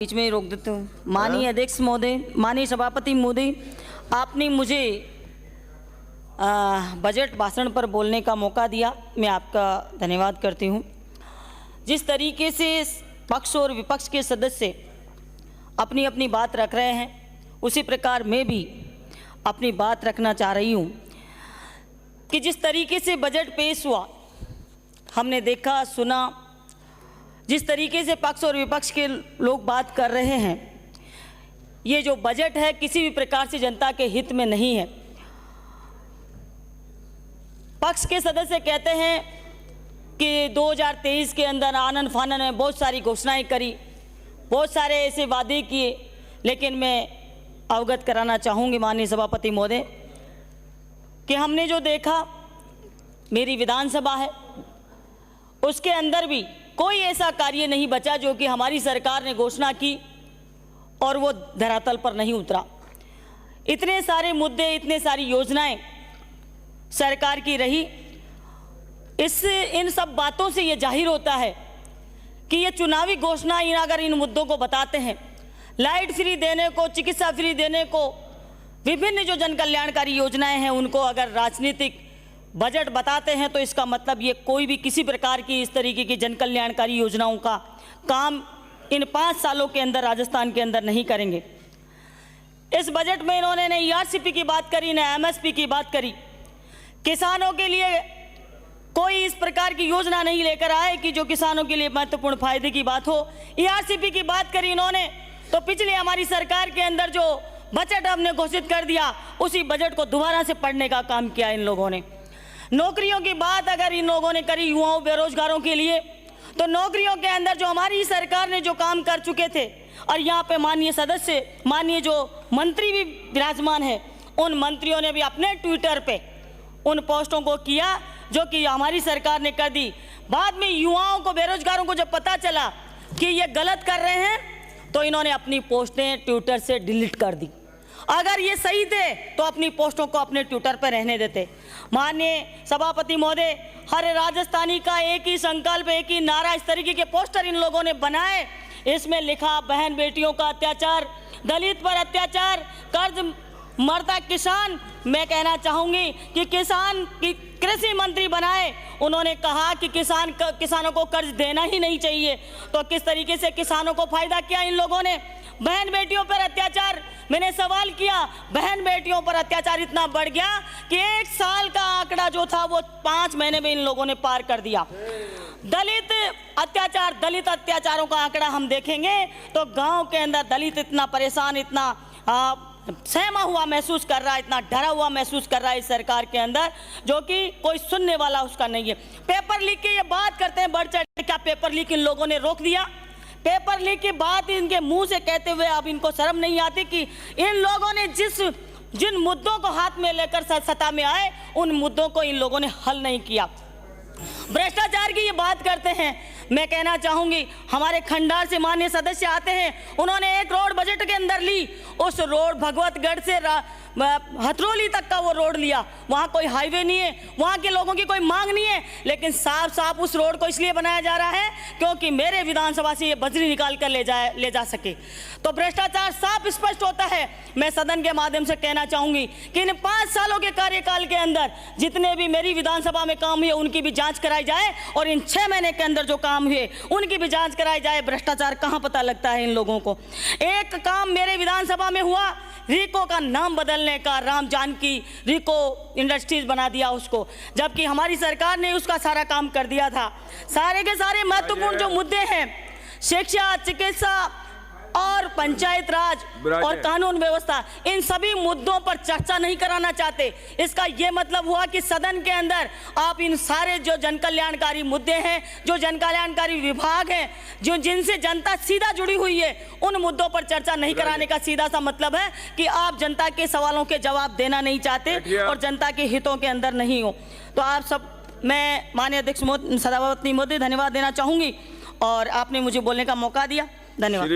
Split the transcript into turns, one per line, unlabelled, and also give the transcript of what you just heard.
बीच में ही रोक देते हूँ। माननीय अध्यक्ष महोदय, माननीय सभापति महोदय, आपने मुझे बजट भाषण पर बोलने का मौका दिया, मैं आपका धन्यवाद करती हूँ। जिस तरीके से पक्ष और विपक्ष के सदस्य अपनी अपनी बात रख रहे हैं, उसी प्रकार मैं भी अपनी बात रखना चाह रही हूँ कि जिस तरीके से बजट पेश हुआ, हमने देखा सुना, जिस तरीके से पक्ष और विपक्ष के लोग बात कर रहे हैं, ये जो बजट है किसी भी प्रकार से जनता के हित में नहीं है। पक्ष के सदस्य कहते हैं कि 2023 के अंदर आनन फानन में बहुत सारी घोषणाएं करी, बहुत सारे ऐसे वादे किए, लेकिन मैं अवगत कराना चाहूँगी माननीय सभापति महोदय कि हमने जो देखा, मेरी विधानसभा है, उसके अंदर भी कोई ऐसा कार्य नहीं बचा जो कि हमारी सरकार ने घोषणा की और वो धरातल पर नहीं उतरा। इतने सारे मुद्दे, इतने सारी योजनाएं सरकार की रही। इन सब बातों से ये जाहिर होता है कि ये चुनावी घोषणा अगर इन मुद्दों को बताते हैं, लाइट फ्री देने को, चिकित्सा फ्री देने को, विभिन्न जो जन कल्याणकारी योजनाएं हैं उनको अगर राजनीतिक बजट बताते हैं, तो इसका मतलब ये कोई भी किसी प्रकार की इस तरीके की जन कल्याणकारी योजनाओं का काम इन 5 सालों के अंदर राजस्थान के अंदर नहीं करेंगे। इस बजट में इन्होंने न ईआरसीपी की बात करी, न एमएसपी की बात करी। किसानों के लिए कोई इस प्रकार की योजना नहीं लेकर आए कि जो किसानों के लिए महत्वपूर्ण फायदे की बात हो। ईआरसीपी की बात करी इन्होंने, तो पिछले हमारी सरकार के अंदर जो बजट हमने घोषित कर दिया, उसी बजट को दोबारा से पढ़ने का काम किया इन लोगों ने। नौकरियों की बात अगर इन लोगों ने करी युवाओं बेरोजगारों के लिए, तो नौकरियों के अंदर जो हमारी सरकार ने जो काम कर चुके थे, और यहाँ पे माननीय सदस्य, माननीय जो मंत्री भी विराजमान है, उन मंत्रियों ने भी अपने ट्विटर पे उन पोस्टों को किया जो कि हमारी सरकार ने कर दी। बाद में युवाओं को, बेरोजगारों को जब पता चला कि ये गलत कर रहे हैं, तो इन्होंने अपनी पोस्टें ट्विटर से डिलीट कर दी। अगर ये सही थे तो अपनी पोस्टों को अपने ट्विटर पर रहने देते। माननीय सभापति महोदय, हर राजस्थानी का एक ही संकल्प, एक ही नारा, इस तरीके के पोस्टर इन लोगों ने बनाए। इसमें लिखा बहन बेटियों का अत्याचार, दलित पर अत्याचार, कर्ज मरता किसान। मैं कहना चाहूँगी कि किसान की कृषि मंत्री बनाए, उन्होंने कहा कि किसानों को कर्ज देना ही नहीं चाहिए। तो किस तरीके से किसानों को फायदा किया इन लोगों ने। बहन बेटियों पर अत्याचार, मैंने सवाल किया, बहन बेटियों पर अत्याचार इतना बढ़ गया कि 1 साल का आंकड़ा जो था वो 5 महीने में इन लोगों ने पार कर दिया। दलित अत्याचारों का आंकड़ा हम देखेंगे तो गांव के अंदर दलित इतना परेशान, इतना सहमा हुआ महसूस कर रहा है, इतना डरा हुआ महसूस कर रहा है इस सरकार के अंदर, जो कि कोई सुनने वाला उसका नहीं है। पेपर लीक की ये बात करते हैं बढ़ चढ़, क्या पेपर लीक इन लोगों ने रोक दिया? पेपर लीक की बात इनके मुंह से कहते हुए अब इनको शर्म नहीं आती कि इन लोगों ने जिन मुद्दों को हाथ में लेकर सत्ता में आए, उन मुद्दों को इन लोगों ने हल नहीं किया। भ्रष्टाचार की ये बात करते हैं। मैं कहना चाहूंगी, हमारे खंडार से माननीय सदस्य आते हैं, उन्होंने एक रोड बजट के अंदर ली, उस रोड भगवतगढ़ से हथरौली तक का वो रोड लिया। वहाँ कोई हाईवे नहीं है, वहाँ के लोगों की कोई मांग नहीं है, लेकिन साफ साफ उस रोड को इसलिए बनाया जा रहा है क्योंकि मेरे विधानसभा से ये बजरी निकाल कर ले जा सके। तो भ्रष्टाचार साफ स्पष्ट होता है। मैं सदन के माध्यम से कहना चाहूंगी कि इन 5 सालों के कार्यकाल के अंदर जितने भी मेरी विधानसभा में काम हुए उनकी भी जांच कराई जाए, और इन 6 महीने के अंदर जो काम हुए उनकी भी जांच कराई जाए। भ्रष्टाचार कहाँ पता लगता है इन लोगों को। एक काम मेरे विधानसभा में हुआ, रिको का नाम बदलने का, राम जानकी रिको इंडस्ट्रीज बना दिया उसको, जबकि हमारी सरकार ने उसका सारा काम कर दिया था। सारे के सारे महत्वपूर्ण जो मुद्दे हैं, शिक्षा, चिकित्सा और पंचायत राज और कानून व्यवस्था, इन सभी मुद्दों पर चर्चा नहीं कराना चाहते। इसका यह मतलब हुआ कि सदन के अंदर आप इन सारे जो जन कल्याणकारी मुद्दे हैं, जो जन कल्याणकारी विभाग हैं, जो जिनसे जनता सीधा जुड़ी हुई है, उन मुद्दों पर चर्चा नहीं कराने का सीधा सा मतलब है कि आप जनता के सवालों के जवाब देना नहीं चाहते और जनता के हितों के अंदर नहीं हो। तो आप सब, मैं माननीय अध्यक्ष सभापति महोदय धन्यवाद देना चाहूँगी, और आपने मुझे बोलने का मौका दिया। धन्यवाद।